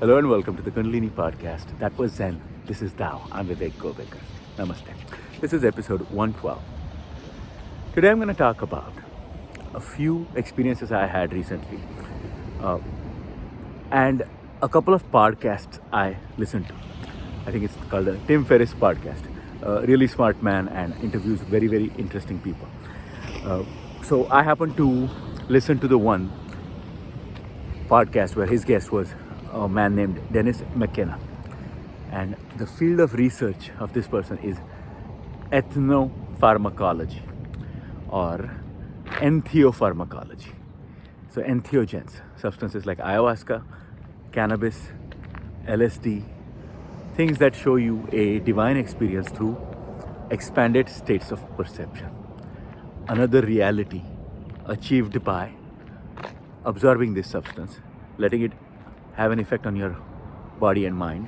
Hello and welcome to the Kundalini podcast. That was Zen. This is Tao. I'm Vivek Govekar. Namaste. This is episode 112. Today I'm going to talk about a few experiences I had recently and a couple of podcasts I listened to. I think it's called the Tim Ferriss podcast. A really smart man and interviews very, very interesting people. So I happened to listen to the one podcast where his guest was a man named Dennis McKenna. And the field of research of this person is ethnopharmacology or entheopharmacology. So entheogens, substances like ayahuasca, cannabis, LSD, things that show you a divine experience through expanded states of perception. Another reality achieved by absorbing this substance, letting it have an effect on your body and mind,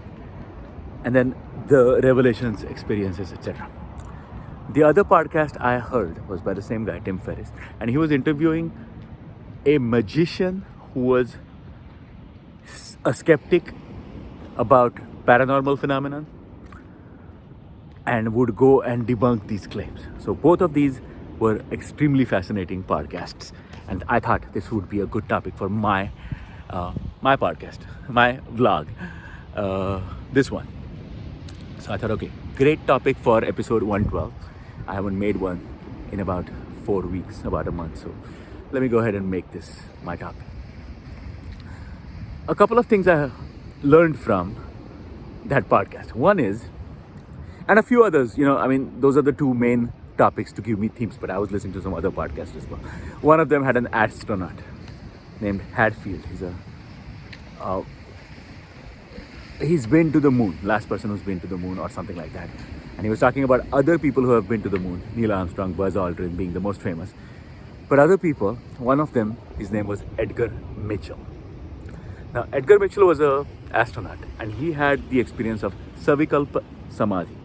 and then the revelations, experiences, etc. The other podcast I heard was by the same guy, Tim Ferriss, and he was interviewing a magician who was a skeptic about paranormal phenomenon and would go and debunk these claims. So both of these were extremely fascinating podcasts, and I thought this would be a good topic for my podcast, my vlog, this one. So I thought, okay, great topic for episode 112. I haven't made one in about 4 weeks, about a month. So let me go ahead and make this my topic. A couple of things I learned from that podcast. One is, and a few others, those are the two main topics to give me themes, but I was listening to some other podcasts as well. One of them had an astronaut named Hadfield. He's been to the moon, last person who's been to the moon or something like that. And he was talking about other people who have been to the moon, Neil Armstrong, Buzz Aldrin being the most famous. But other people, one of them, his name was Edgar Mitchell. Now, Edgar Mitchell was an astronaut and he had the experience of Savikalpa Samadhi,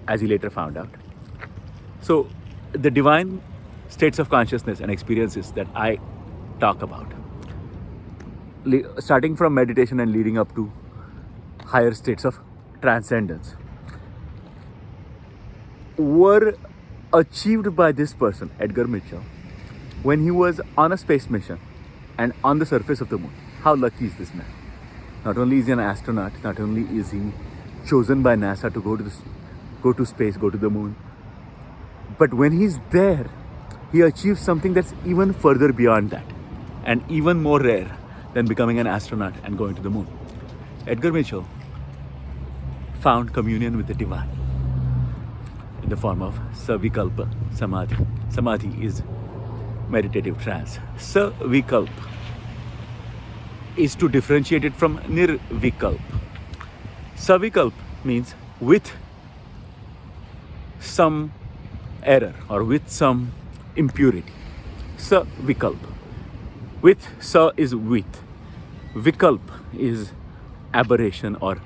as he later found out. So, the divine states of consciousness and experiences that I talk about, starting from meditation and leading up to higher states of transcendence, were achieved by this person, Edgar Mitchell, when he was on a space mission and on the surface of the moon. How lucky is this man? Not only is he an astronaut, not only is he chosen by NASA to go to space, go to the moon, but when he's there, he achieves something that's even further beyond that and even more rare than becoming an astronaut and going to the moon. Edgar Mitchell found communion with the divine in the form of Savikalpa Samadhi. Samadhi is meditative trance. Savikalpa is to differentiate it from Nirvikalpa. Savikalpa means with some error or with some impurity. Savikalpa. With sa is with. Vikalpa is aberration or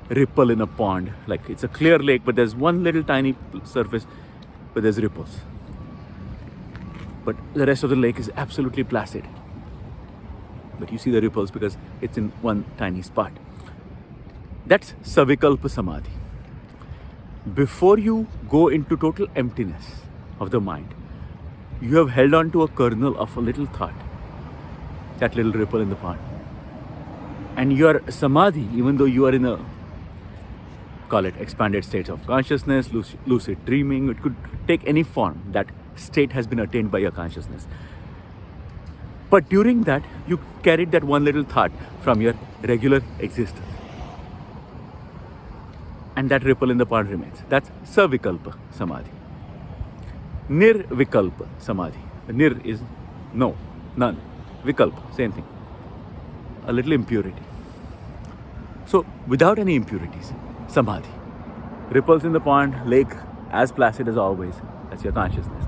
ripple in a pond. Like it's a clear lake, but there's one little tiny surface, but there's ripples. But the rest of the lake is absolutely placid. But you see the ripples because it's in one tiny spot. That's Savikalpa Samadhi. Before you go into total emptiness of the mind, you have held on to a kernel of a little thought, that little ripple in the pond. And your Samadhi, even though you are in call it expanded states of consciousness, lucid dreaming, it could take any form. That state has been attained by your consciousness. But during that, you carried that one little thought from your regular existence. And that ripple in the pond remains. That's Savikalpa Samadhi. Nirvikalpa Samadhi. Nir is no, none. Vikalpa, same thing. A little impurity. So, without any impurities, Samadhi. Ripples in the pond, lake, as placid as always. That's your consciousness.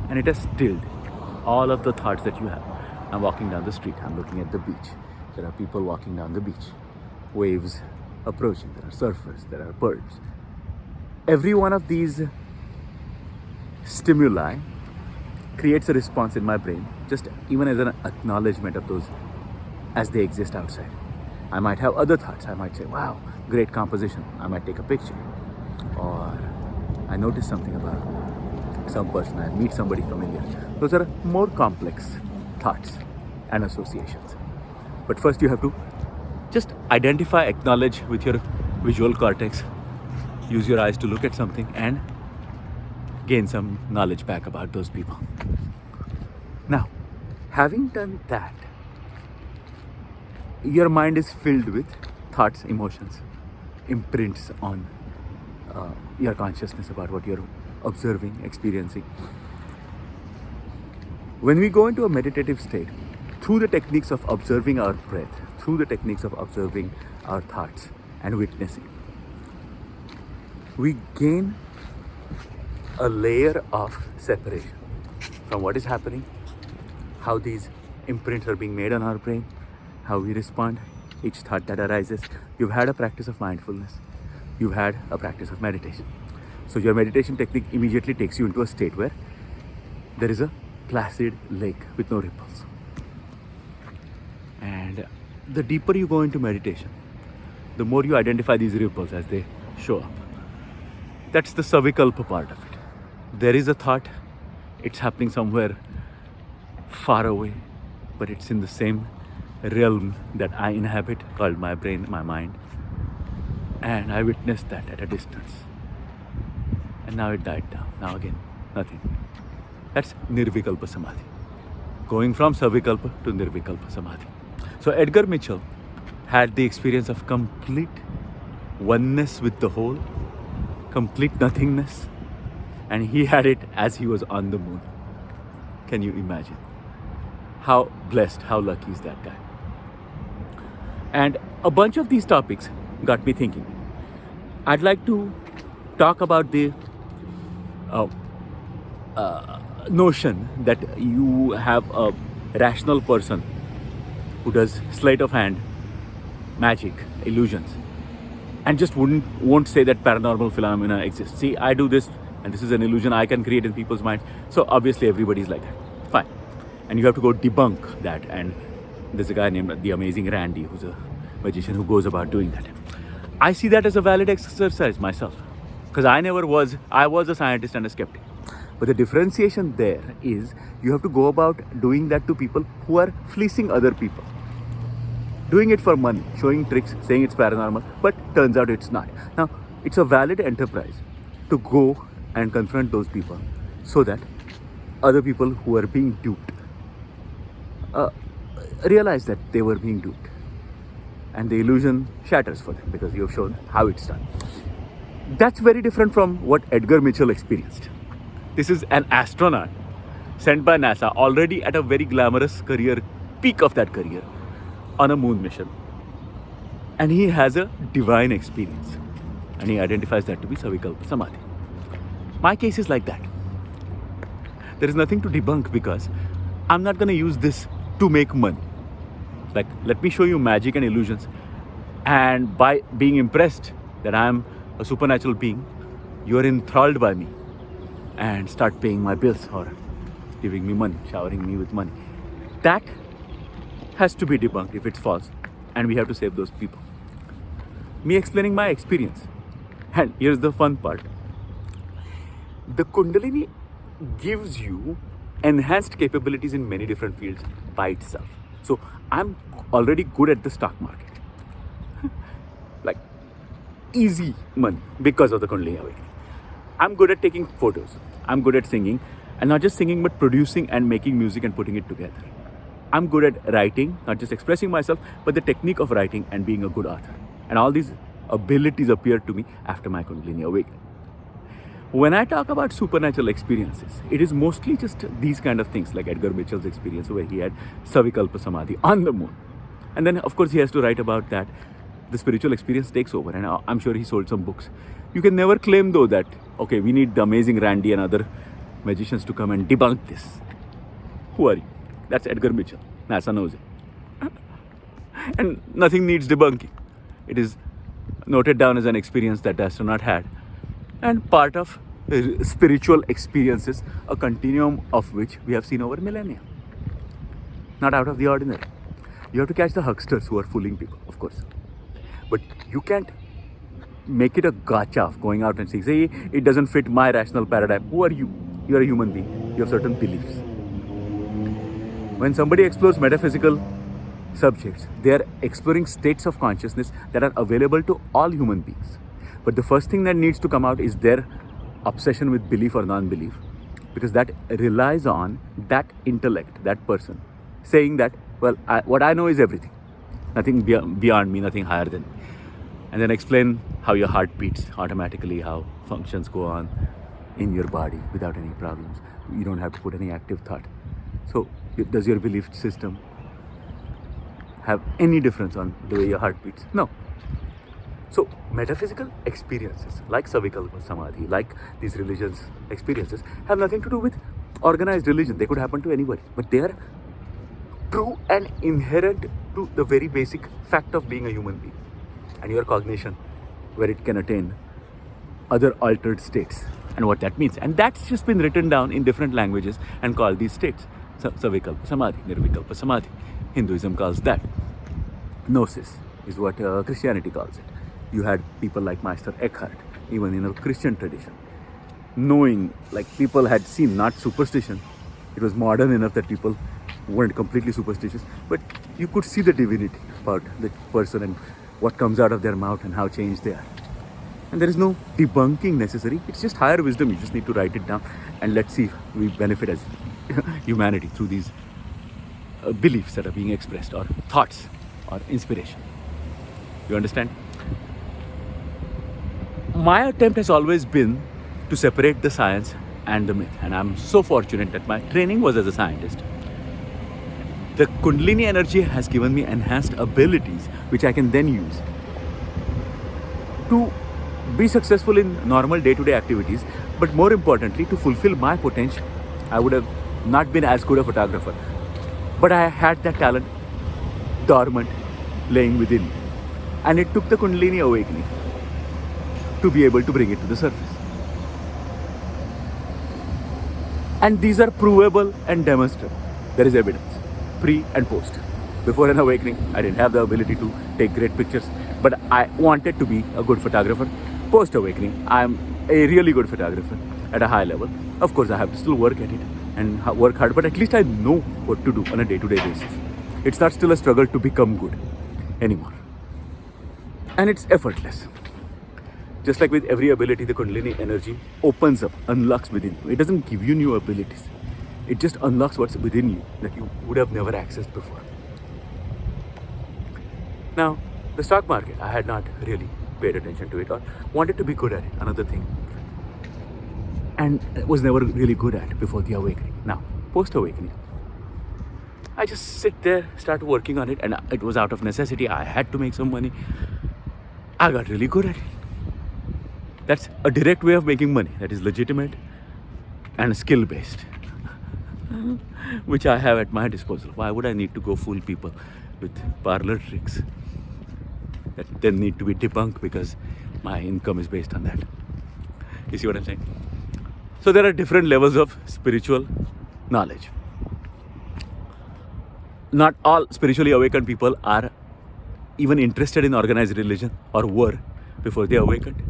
And it has stilled all of the thoughts that you have. I'm walking down the street. I'm looking at the beach. There are people walking down the beach. Waves approaching. There are surfers. There are birds. Every one of these stimuli creates a response in my brain, just even as an acknowledgement of those as they exist outside. I might have other thoughts. I might say, wow, great composition. I might take a picture. Or I notice something about some person. I meet somebody familiar. Those are more complex thoughts and associations. But first you have to just identify, acknowledge with your visual cortex. Use your eyes to look at something and gain some knowledge back about those people. Now, having done that, your mind is filled with thoughts, emotions, imprints on your consciousness about what you're observing, experiencing. When we go into a meditative state, through the techniques of observing our breath, through the techniques of observing our thoughts and witnessing, we gain a layer of separation from what is happening, how these imprints are being made on our brain, how we respond, each thought that arises. You've had a practice of mindfulness. You've had a practice of meditation. So your meditation technique immediately takes you into a state where there is a placid lake with no ripples. And the deeper you go into meditation, the more you identify these ripples as they show up. That's the savikalpa part of it. There is a thought, it's happening somewhere far away, but it's in the same realm that I inhabit, called my brain, my mind. And I witnessed that at a distance. And now it died down. Now again, nothing. That's nirvikalpa samadhi. Going from savikalpa to nirvikalpa samadhi. So Edgar Mitchell had the experience of complete oneness with the whole, complete nothingness. And he had it as he was on the moon. Can you imagine? How blessed, how lucky is that guy? And a bunch of these topics got me thinking. I'd like to talk about the notion that you have a rational person who does sleight of hand, magic, illusions, and just won't say that paranormal phenomena exist. See, I do this, and this is an illusion I can create in people's minds. So obviously everybody's like that. Fine. And you have to go debunk that. And there's a guy named the Amazing Randy, who's a magician who goes about doing that. I see that as a valid exercise myself, because I was a scientist and a skeptic. But the differentiation there is you have to go about doing that to people who are fleecing other people. Doing it for money, showing tricks, saying it's paranormal, but turns out it's not. Now, it's a valid enterprise to go and confront those people so that other people who are being duped realize that they were being duped. And the illusion shatters for them because you have shown how it's done. That's very different from what Edgar Mitchell experienced. This is an astronaut sent by NASA, already at a very glamorous career, peak of that career, on a moon mission. And he has a divine experience. And he identifies that to be savikalpa samadhi. My case is like that. There is nothing to debunk because I'm not going to use this to make money. Like, let me show you magic and illusions. And by being impressed that I'm a supernatural being, you're enthralled by me and start paying my bills or giving me money, showering me with money. That has to be debunked if it's false. And we have to save those people. Me explaining my experience. And here's the fun part. The Kundalini gives you enhanced capabilities in many different fields by itself. So I'm already good at the stock market. Like, easy money because of the Kundalini awakening. I'm good at taking photos. I'm good at singing. And not just singing, but producing and making music and putting it together. I'm good at writing, not just expressing myself, but the technique of writing and being a good author. And all these abilities appeared to me after my Kundalini awakening. When I talk about supernatural experiences, it is mostly just these kind of things, like Edgar Mitchell's experience where he had savikalpa samadhi on the moon. And then, of course, he has to write about that. The spiritual experience takes over, and I'm sure he sold some books. You can never claim, though, that, okay, we need the Amazing Randy and other magicians to come and debunk this. Who are you? That's Edgar Mitchell. NASA knows it. And nothing needs debunking. It is noted down as an experience that the astronaut had. And part of spiritual experiences, a continuum of which we have seen over millennia. Not out of the ordinary. You have to catch the hucksters who are fooling people, of course. But you can't make it a gotcha of going out and saying, say, it doesn't fit my rational paradigm. Who are you? You're a human being. You have certain beliefs. When somebody explores metaphysical subjects, they are exploring states of consciousness that are available to all human beings. But the first thing that needs to come out is their obsession with belief or non-belief, because that relies on that intellect, that person, saying that, well, what I know is everything. Nothing beyond me, nothing higher than me. And then explain how your heart beats automatically, how functions go on in your body without any problems. You don't have to put any active thought. So does your belief system have any difference on the way your heart beats? No. So metaphysical experiences like Savikalpa Samadhi, like these religions experiences, have nothing to do with organized religion. They could happen to anybody, but they are true and inherent to the very basic fact of being a human being and your cognition, where it can attain other altered states and what that means. And that's just been written down in different languages and called these states. Savikalpa Samadhi, Nirvikalpa Samadhi. Hinduism calls that. Gnosis is what Christianity calls it. You had people like Master Eckhart, even in a Christian tradition, knowing, like, people had seen, not superstition. It was modern enough that people weren't completely superstitious, but you could see the divinity about the person and what comes out of their mouth and how changed they are. And there is no debunking necessary. It's just higher wisdom. You just need to write it down and let's see if we benefit as humanity through these beliefs that are being expressed, or thoughts, or inspiration. You understand? My attempt has always been to separate the science and the myth, and I'm so fortunate that my training was as a scientist. The Kundalini energy has given me enhanced abilities which I can then use to be successful in normal day-to-day activities, but more importantly, to fulfill my potential. I would have not been as good a photographer, but I had that talent dormant, laying within me. And it took the Kundalini awakening to be able to bring it to the surface. And these are provable and demonstrable. There is evidence, pre and post. Before an awakening, I didn't have the ability to take great pictures, but I wanted to be a good photographer. Post awakening, I'm a really good photographer at a high level. Of course, I have to still work at it and work hard, but at least I know what to do on a day-to-day basis. It's not still a struggle to become good anymore. And it's effortless. Just like with every ability, the Kundalini energy opens up, unlocks within you. It doesn't give you new abilities. It just unlocks what's within you that you would have never accessed before. Now, the stock market, I had not really paid attention to it or wanted to be good at it, another thing. And was never really good at before the awakening. Now, post-awakening, I just sit there, start working on it, and it was out of necessity. I had to make some money. I got really good at it. That's a direct way of making money that is legitimate and skill-based, which I have at my disposal. Why would I need to go fool people with parlor tricks that then need to be debunked because my income is based on that? You see what I'm saying? So there are different levels of spiritual knowledge. Not all spiritually awakened people are even interested in organized religion, or were before they awakened.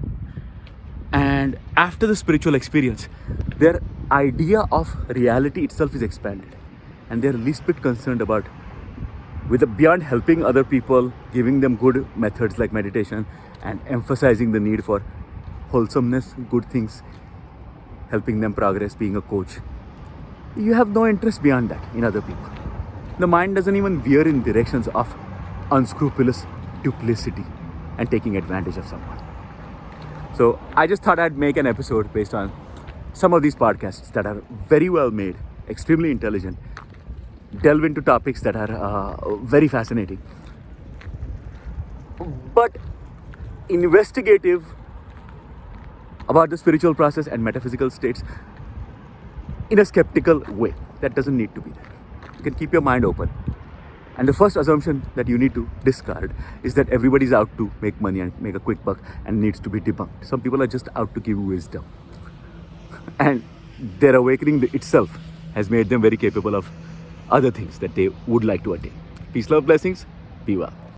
And after the spiritual experience, their idea of reality itself is expanded, and they're least bit concerned about, beyond helping other people, giving them good methods like meditation, and emphasizing the need for wholesomeness, good things, helping them progress, being a coach. You have no interest beyond that in other people. The mind doesn't even veer in directions of unscrupulous duplicity and taking advantage of someone. So I just thought I'd make an episode based on some of these podcasts that are very well made, extremely intelligent, delve into topics that are very fascinating, but investigative about the spiritual process and metaphysical states in a skeptical way. That doesn't need to be there. You can keep your mind open. And the first assumption that you need to discard is that everybody's out to make money and make a quick buck and needs to be debunked. Some people are just out to give wisdom. And their awakening itself has made them very capable of other things that they would like to attain. Peace, love, blessings. Be well.